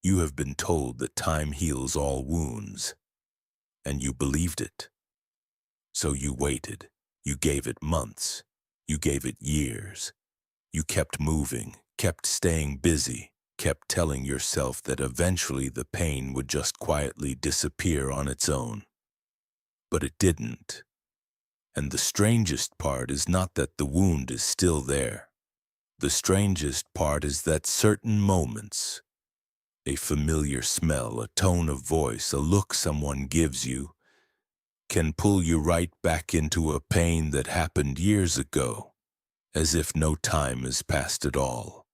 You have been told that time heals all wounds, and you believed it. So you waited. You gave it months. You gave it years. You kept moving, kept staying busy, kept telling yourself that eventually the pain would just quietly disappear on its own. But it didn't. And the strangest part is not that the wound is still there. The strangest part is that certain moments, a familiar smell, a tone of voice, a look someone gives you, can pull you right back into a pain that happened years ago, as if no time has passed at all.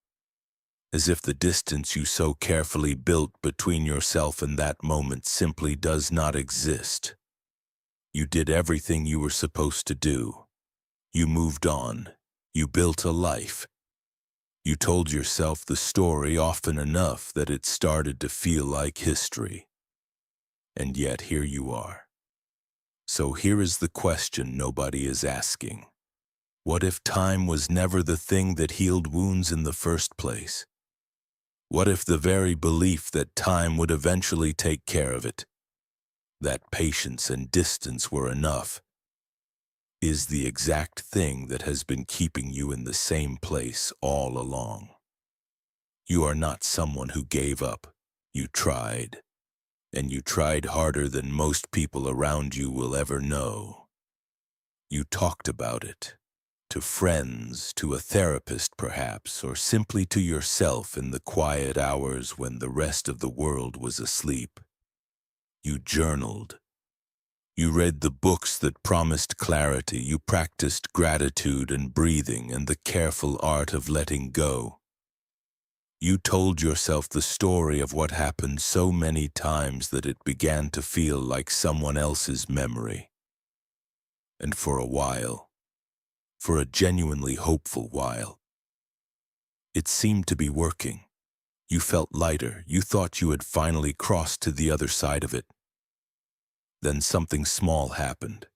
As if the distance you so carefully built between yourself and that moment simply does not exist. You did everything you were supposed to do. You moved on. You built a life. You told yourself the story often enough that it started to feel like history. And yet here you are. So here is the question nobody is asking. What if time was never the thing that healed wounds in the first place? What if the very belief that time would eventually take care of it, that patience and distance were enough, is the exact thing that has been keeping you in the same place all along? You are not someone who gave up. You tried. And you tried harder than most people around you will ever know. You talked about it. To friends, to a therapist perhaps, or simply to yourself in the quiet hours when the rest of the world was asleep. You journaled. You read the books that promised clarity. You practiced gratitude and breathing and the careful art of letting go. You told yourself the story of what happened so many times that it began to feel like someone else's memory. And for a while, for a genuinely hopeful while, it seemed to be working. You felt lighter. You thought you had finally crossed to the other side of it. Then something small happened.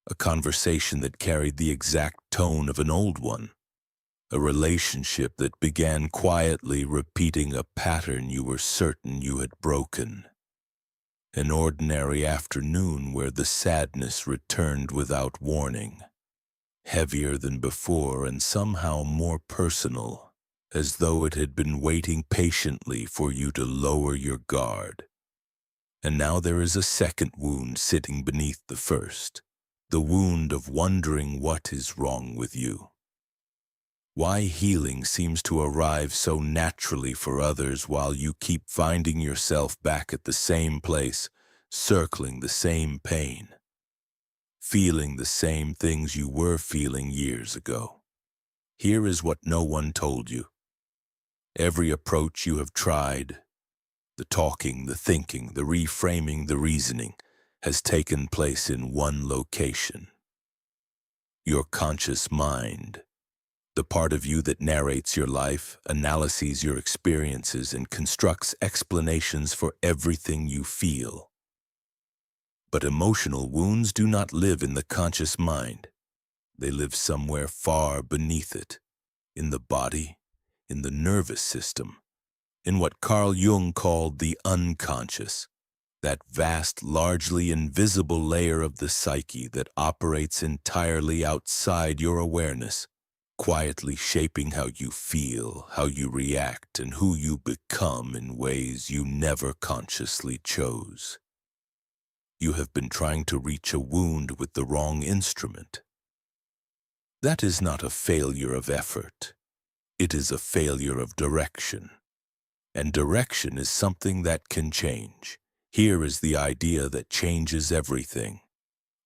A conversation that carried the exact tone of an old one. A relationship that began quietly repeating a pattern you were certain you had broken. An ordinary afternoon where the sadness returned without warning. Heavier than before and somehow more personal, as though it had been waiting patiently for you to lower your guard. And now there is a second wound sitting beneath the first, the wound of wondering what is wrong with you. Why healing seems to arrive so naturally for others while you keep finding yourself back at the same place, circling the same pain. Feeling the same things you were feeling years ago. Here is what no one told you. Every approach you have tried, the talking, the thinking, the reframing, the reasoning, has taken place in one location. Your conscious mind, the part of you that narrates your life, analyses your experiences, and constructs explanations for everything you feel. But emotional wounds do not live in the conscious mind. They live somewhere far beneath it, in the body, in the nervous system, in what Carl Jung called the unconscious, that vast, largely invisible layer of the psyche that operates entirely outside your awareness, quietly shaping how you feel, how you react, and who you become in ways you never consciously chose. You have been trying to reach a wound with the wrong instrument. That is not a failure of effort. It is a failure of direction. And direction is something that can change. Here is the idea that changes everything.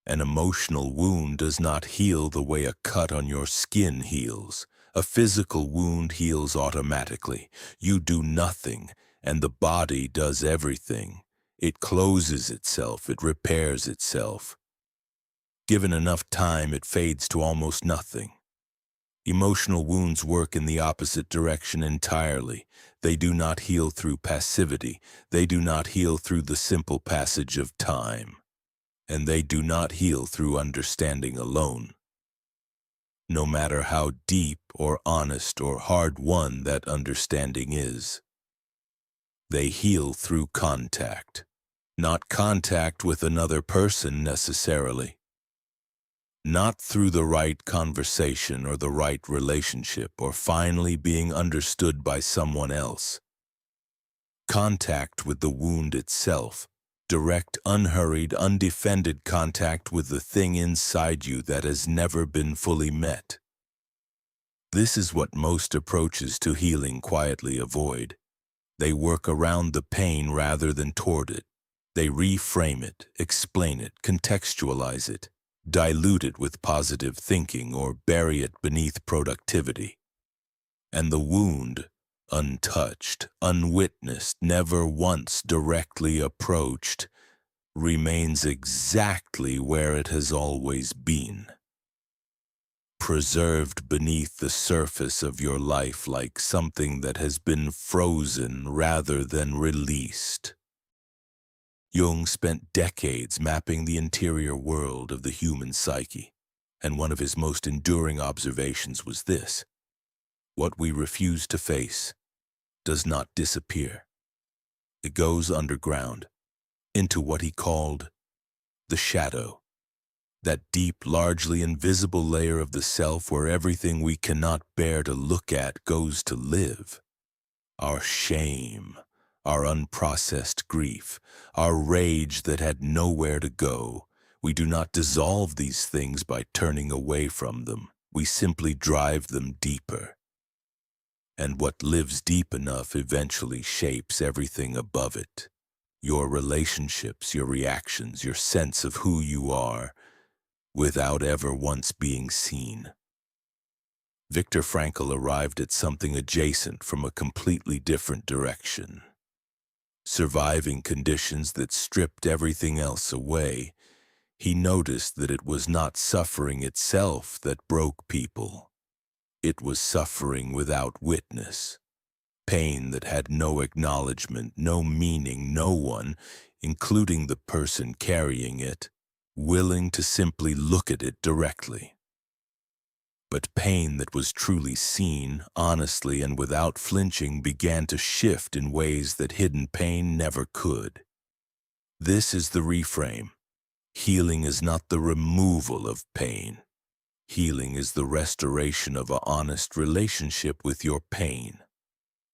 An emotional wound does not heal the way a cut on your skin heals. A physical wound heals automatically. You do nothing, and the body does everything. It closes itself, it repairs itself. Given enough time, it fades to almost nothing. Emotional wounds work in the opposite direction entirely. They do not heal through passivity. They do not heal through the simple passage of time. And they do not heal through understanding alone. No matter how deep or honest or hard-won that understanding is. They heal through contact, not contact with another person necessarily, not through the right conversation or the right relationship or finally being understood by someone else. Contact with the wound itself, direct, unhurried, undefended contact with the thing inside you that has never been fully met. This is what most approaches to healing quietly avoid. They work around the pain rather than toward it. They reframe it, explain it, contextualize it, dilute it with positive thinking or bury it beneath productivity. And the wound, untouched, unwitnessed, never once directly approached, remains exactly where it has always been, preserved beneath the surface of your life like something that has been frozen rather than released. Jung spent decades mapping the interior world of the human psyche, and one of his most enduring observations was this: what we refuse to face does not disappear. It goes underground, into what he called the shadow, that deep, largely invisible layer of the self where everything we cannot bear to look at goes to live. Our shame, our unprocessed grief, our rage that had nowhere to go. We do not dissolve these things by turning away from them. We simply drive them deeper. And what lives deep enough eventually shapes everything above it. Your relationships, your reactions, your sense of who you are, without ever once being seen. Viktor Frankl arrived at something adjacent from a completely different direction. Surviving conditions that stripped everything else away, he noticed that it was not suffering itself that broke people. It was suffering without witness, pain that had no acknowledgement, no meaning, no one, including the person carrying it, willing to simply look at it directly. But pain that was truly seen, honestly and without flinching, began to shift in ways that hidden pain never could. This is the reframe. Healing is not the removal of pain. Healing is the restoration of an honest relationship with your pain.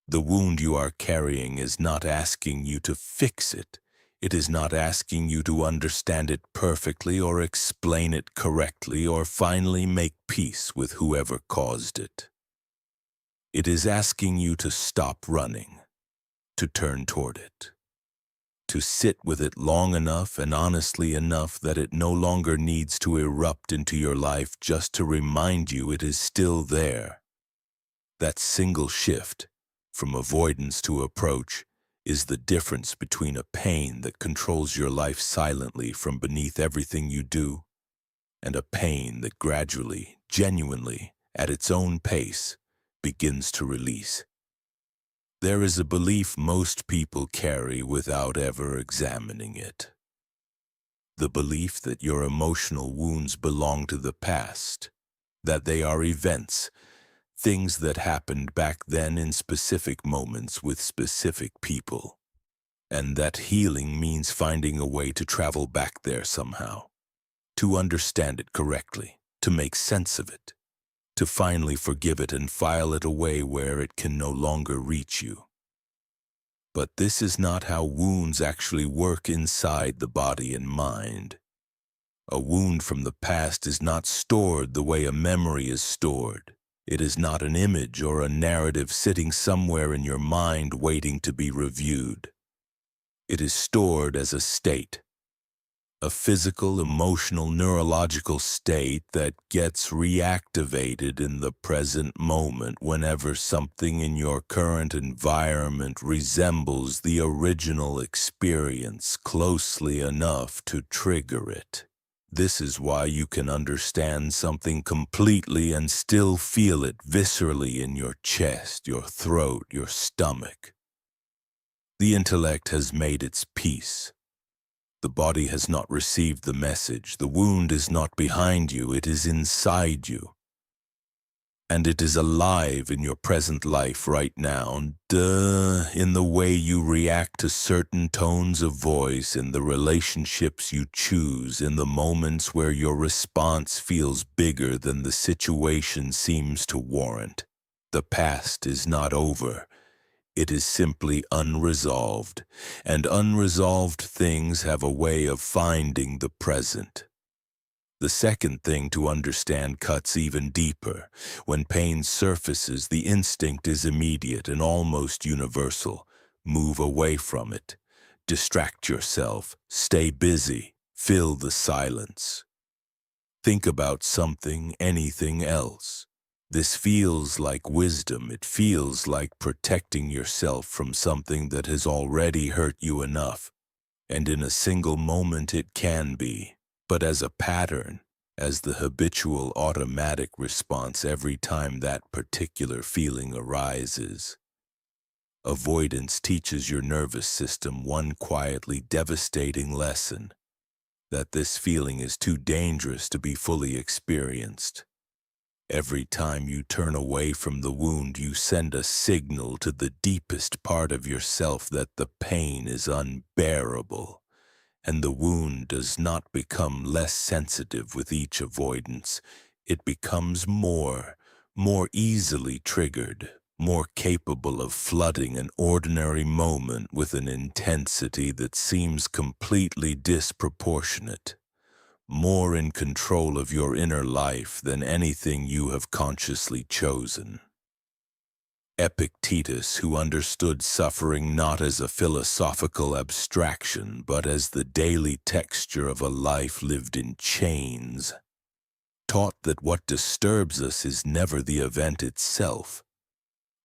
The wound you are carrying is not asking you to fix it. It is not asking you to understand it perfectly or explain it correctly or finally make peace with whoever caused it. It is asking you to stop running, to turn toward it, to sit with it long enough and honestly enough that it no longer needs to erupt into your life just to remind you it is still there. That single shift, from avoidance to approach, is the difference between a pain that controls your life silently from beneath everything you do, and a pain that gradually, genuinely, at its own pace, begins to release. There is a belief most people carry without ever examining it. The belief that your emotional wounds belong to the past, that they are events, things that happened back then in specific moments with specific people, and that healing means finding a way to travel back there somehow, to understand it correctly, to make sense of it, to finally forgive it and file it away where it can no longer reach you. But this is not how wounds actually work inside the body and mind. A wound from the past is not stored the way a memory is stored. It is not an image or a narrative sitting somewhere in your mind waiting to be reviewed. It is stored as a state, a physical, emotional, neurological state that gets reactivated in the present moment whenever something in your current environment resembles the original experience closely enough to trigger it. This is why you can understand something completely and still feel it viscerally in your chest, your throat, your stomach. The intellect has made its peace. The body has not received the message. The wound is not behind you, it is inside you. And it is alive in your present life right now, in the way you react to certain tones of voice, in the relationships you choose, in the moments where your response feels bigger than the situation seems to warrant. The past is not over. It is simply unresolved, and unresolved things have a way of finding the present. The second thing to understand cuts even deeper. When pain surfaces, the instinct is immediate and almost universal. Move away from it. Distract yourself. Stay busy. Fill the silence. Think about something, anything else. This feels like wisdom. It feels like protecting yourself from something that has already hurt you enough. And in a single moment it can be. But as a pattern, as the habitual automatic response every time that particular feeling arises, avoidance teaches your nervous system one quietly devastating lesson, that this feeling is too dangerous to be fully experienced. Every time you turn away from the wound, you send a signal to the deepest part of yourself that the pain is unbearable. And the wound does not become less sensitive with each avoidance. It becomes more easily triggered, more capable of flooding an ordinary moment with an intensity that seems completely disproportionate, more in control of your inner life than anything you have consciously chosen. Epictetus, who understood suffering not as a philosophical abstraction, but as the daily texture of a life lived in chains, taught that what disturbs us is never the event itself.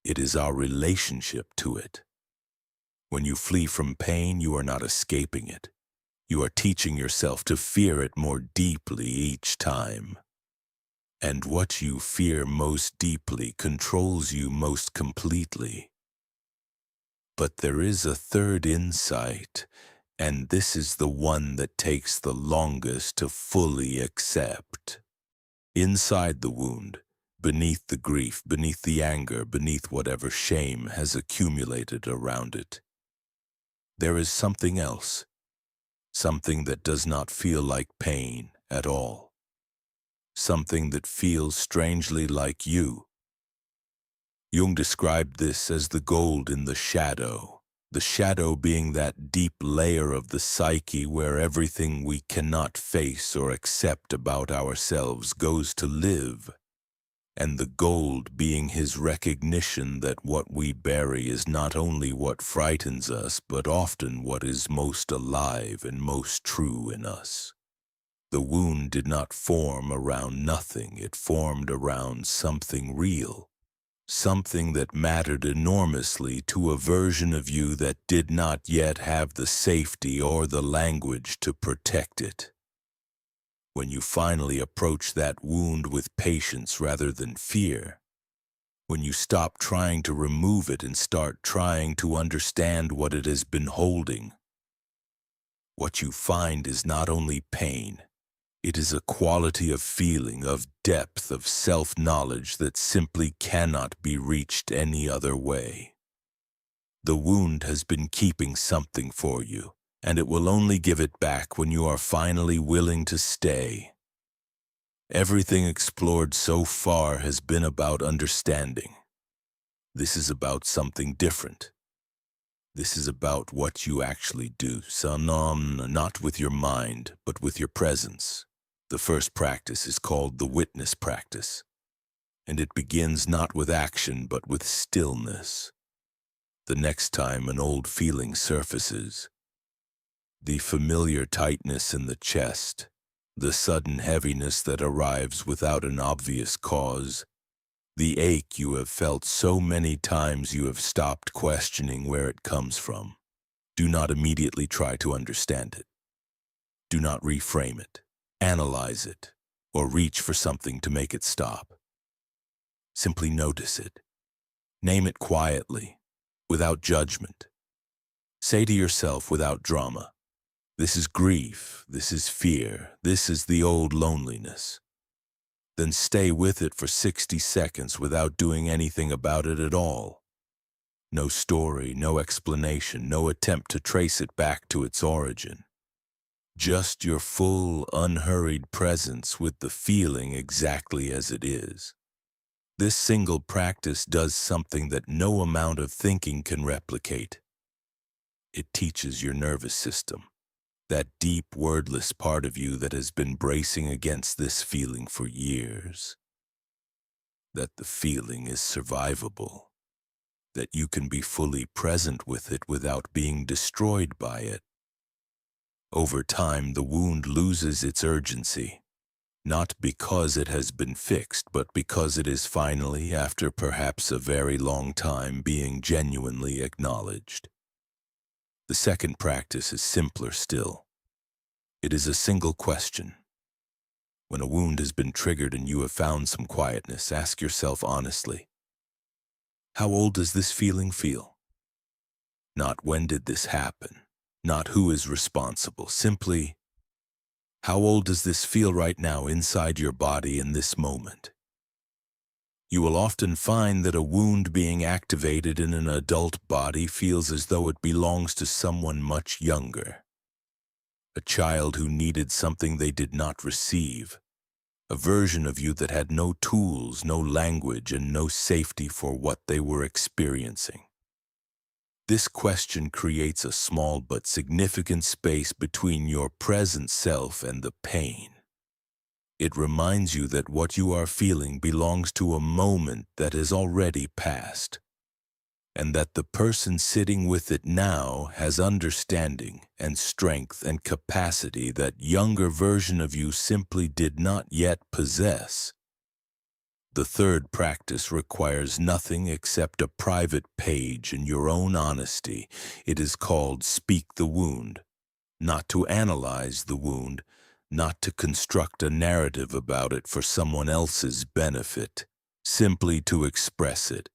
It is our relationship to it. When you flee from pain, you are not escaping it. You are teaching yourself to fear it more deeply each time. And what you fear most deeply controls you most completely. But there is a third insight, and this is the one that takes the longest to fully accept. Inside the wound, beneath the grief, beneath the anger, beneath whatever shame has accumulated around it, there is something else, something that does not feel like pain at all, something that feels strangely like you. Jung described this as the gold in the shadow being that deep layer of the psyche where everything we cannot face or accept about ourselves goes to live, and the gold being his recognition that what we bury is not only what frightens us, but often what is most alive and most true in us. The wound did not form around nothing, it formed around something real. Something that mattered enormously to a version of you that did not yet have the safety or the language to protect it. When you finally approach that wound with patience rather than fear, when you stop trying to remove it and start trying to understand what it has been holding, what you find is not only pain, it is a quality of feeling, of depth, of self-knowledge that simply cannot be reached any other way. The wound has been keeping something for you, and it will only give it back when you are finally willing to stay. Everything explored so far has been about understanding. This is about something different. This is about what you actually do, not with your mind, but with your presence. The first practice is called the witness practice, and it begins not with action but with stillness. The next time an old feeling surfaces, the familiar tightness in the chest, the sudden heaviness that arrives without an obvious cause, the ache you have felt so many times you have stopped questioning where it comes from. Do not immediately try to understand it. Do not reframe it, analyze it, or reach for something to make it stop. Simply notice it. Name it quietly, without judgment. Say to yourself without drama, this is grief, this is fear, this is the old loneliness. Then stay with it for 60 seconds without doing anything about it at all. No story, no explanation, no attempt to trace it back to its origin. Just your full, unhurried presence with the feeling exactly as it is. This single practice does something that no amount of thinking can replicate. It teaches your nervous system, that deep, wordless part of you that has been bracing against this feeling for years, that the feeling is survivable, that you can be fully present with it without being destroyed by it. Over time, the wound loses its urgency, not because it has been fixed, but because it is finally, after perhaps a very long time, being genuinely acknowledged. The second practice is simpler still. It is a single question. When a wound has been triggered and you have found some quietness, ask yourself honestly, how old does this feeling feel? Not when did this happen, not who is responsible, simply, how old does this feel right now inside your body in this moment? You will often find that a wound being activated in an adult body feels as though it belongs to someone much younger. A child who needed something they did not receive. A version of you that had no tools, no language, and no safety for what they were experiencing. This question creates a small but significant space between your present self and the pain. It reminds you that what you are feeling belongs to a moment that has already passed, and that the person sitting with it now has understanding and strength and capacity that younger version of you simply did not yet possess. The third practice requires nothing except a private page and your own honesty. It is called Speak the Wound, not to analyze the wound, not to construct a narrative about it for someone else's benefit, simply to express it.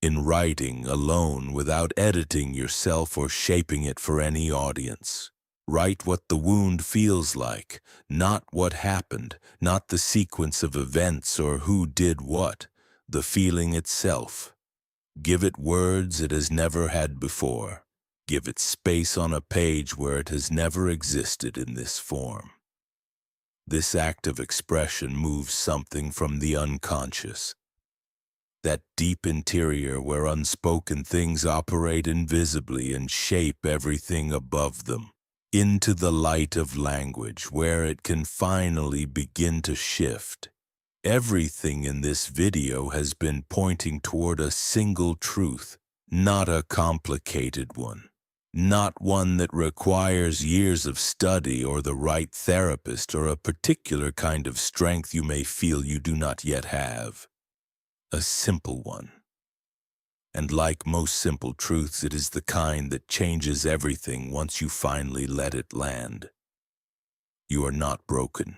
In writing, alone, without editing yourself or shaping it for any audience. Write what the wound feels like, not what happened, not the sequence of events or who did what, the feeling itself. Give it words it has never had before. Give it space on a page where it has never existed in this form. This act of expression moves something from the unconscious, that deep interior where unspoken things operate invisibly and shape everything above them, into the light of language where it can finally begin to shift. Everything in this video has been pointing toward a single truth, not a complicated one, not one that requires years of study or the right therapist or a particular kind of strength you may feel you do not yet have. A simple one. And like most simple truths, it is the kind that changes everything once you finally let it land. You are not broken.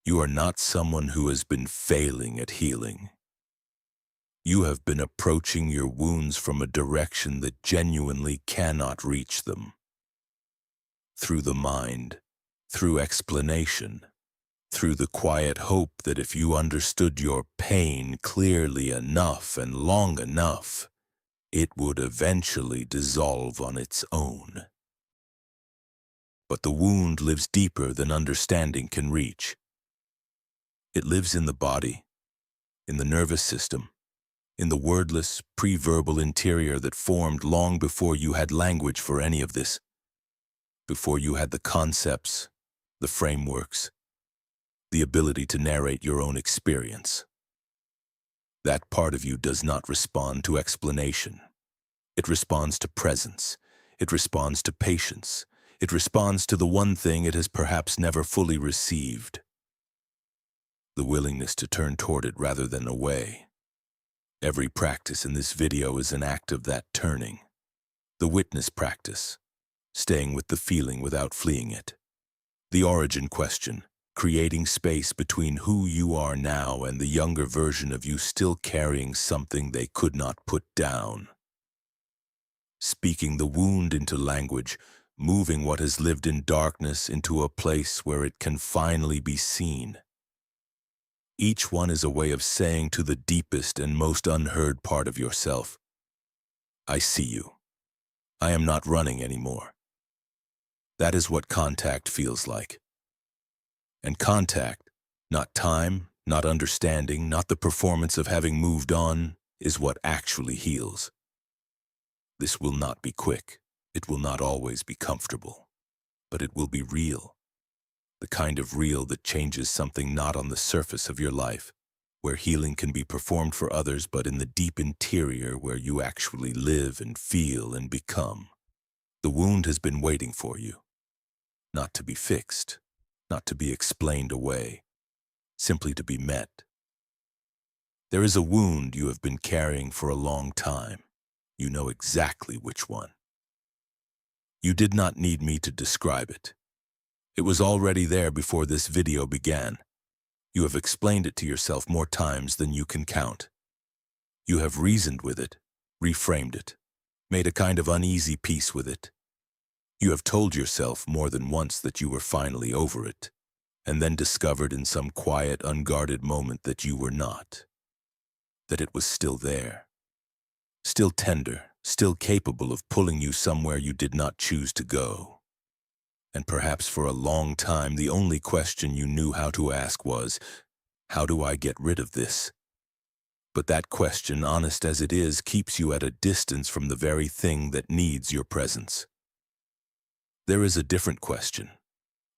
You are not someone who has been failing at healing. You have been approaching your wounds from a direction that genuinely cannot reach them. Through the mind, through explanation, through the quiet hope that if you understood your pain clearly enough and long enough, it would eventually dissolve on its own. But the wound lives deeper than understanding can reach. It lives in the body, in the nervous system, in the wordless, pre-verbal interior that formed long before you had language for any of this, before you had the concepts, the frameworks, the ability to narrate your own experience. That part of you does not respond to explanation. It responds to presence. It responds to patience. It responds to the one thing it has perhaps never fully received. The willingness to turn toward it rather than away. Every practice in this video is an act of that turning. The witness practice, staying with the feeling without fleeing it. The origin question, creating space between who you are now and the younger version of you still carrying something they could not put down. Speaking the wound into language, moving what has lived in darkness into a place where it can finally be seen. Each one is a way of saying to the deepest and most unheard part of yourself, I see you. I am not running anymore. That is what contact feels like. And contact, not time, not understanding, not the performance of having moved on, is what actually heals. This will not be quick. It will not always be comfortable. But it will be real. The kind of real that changes something not on the surface of your life, where healing can be performed for others, but in the deep interior where you actually live and feel and become. The wound has been waiting for you, not to be fixed, not to be explained away, simply to be met. There is a wound you have been carrying for a long time. You know exactly which one. You did not need me to describe it. It was already there before this video began. You have explained it to yourself more times than you can count. You have reasoned with it, reframed it, made a kind of uneasy peace with it. You have told yourself more than once that you were finally over it, and then discovered in some quiet, unguarded moment that you were not. That it was still there. Still tender, still capable of pulling you somewhere you did not choose to go. And perhaps for a long time the only question you knew how to ask was, how do I get rid of this? But that question, honest as it is, keeps you at a distance from the very thing that needs your presence. There is a different question,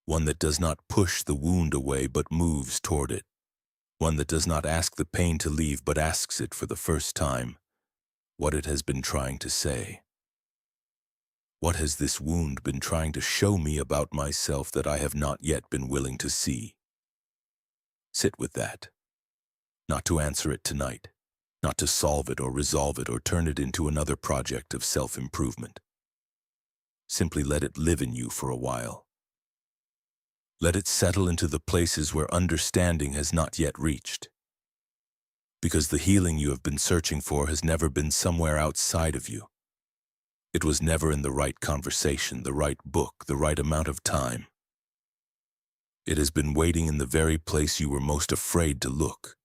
one that does not push the wound away but moves toward it, one that does not ask the pain to leave but asks it for the first time, what it has been trying to say. What has this wound been trying to show me about myself that I have not yet been willing to see? Sit with that. Not to answer it tonight, not to solve it or resolve it or turn it into another project of self-improvement. Simply let it live in you for a while. Let it settle into the places where understanding has not yet reached. Because the healing you have been searching for has never been somewhere outside of you. It was never in the right conversation, the right book, the right amount of time. It has been waiting in the very place you were most afraid to look.